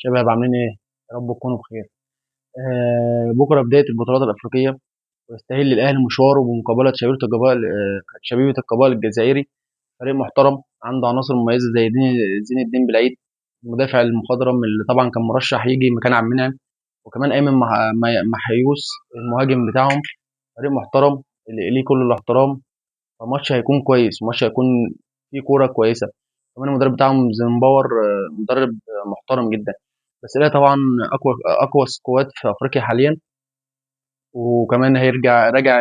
شباب عاملين ايه؟ يا رب تكونوا بخير. بكره بدايه البطولات الافريقيه، ويستهل الاهلي مشواره بمقابله شبيبه القبائل الجزائري. فريق محترم عنده عناصر مميزه زي زين الدين بالعيد، المدافع المخضرم اللي طبعا كان مرشح يجي مكان عبد المنعم، وكمان ايمن محيوس المهاجم بتاعهم. فريق محترم اللي ليه كل الاحترام. فماتش هيكون كويس، ماتش هيكون فيه كوره كويسه. كمان المدرب بتاعهم زنباور مدرب محترم جدا. بس لا طبعا اقوى سكواد في افريقيا حاليا. وكمان راجع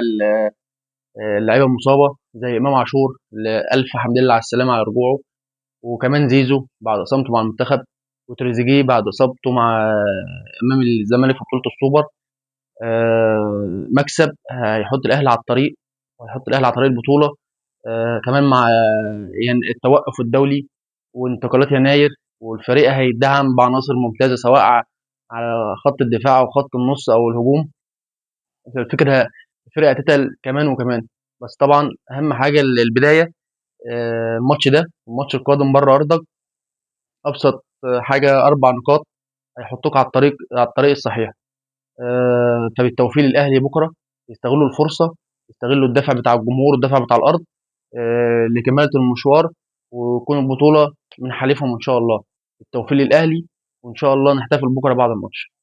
اللعيبه المصابه زي امام عاشور، الف حمد لله على السلامه على رجوعه. وكمان زيزو بعد اصابته مع المنتخب، وتريزيجيه بعد اصابته امام الزمالك في بطوله السوبر. مكسب هيحط الاهلي على الطريق، وهيحط الاهلي على طريق البطوله. كمان مع يعني التوقف الدولي وانتقالات يناير، والفريق هيدعم بعناصر ممتازه سواء على خط الدفاع او خط النص او الهجوم. الفكره الفرقه هتتقل كمان وكمان. بس طبعا اهم حاجه البدايه. الماتش ده الماتش القادم بره ارضك. ابسط حاجه 4 نقاط هيحطوك على الطريق الصحيح. فبالتوفيق للاهلي بكره، يستغلوا الفرصه، يستغلوا الدفع بتاع الجمهور والدفع بتاع الارض لكماله المشوار، وتكون البطوله من حليفهم ان شاء الله. التوفيق للاهلي، وان شاء الله نحتفل بكره بعد الماتش.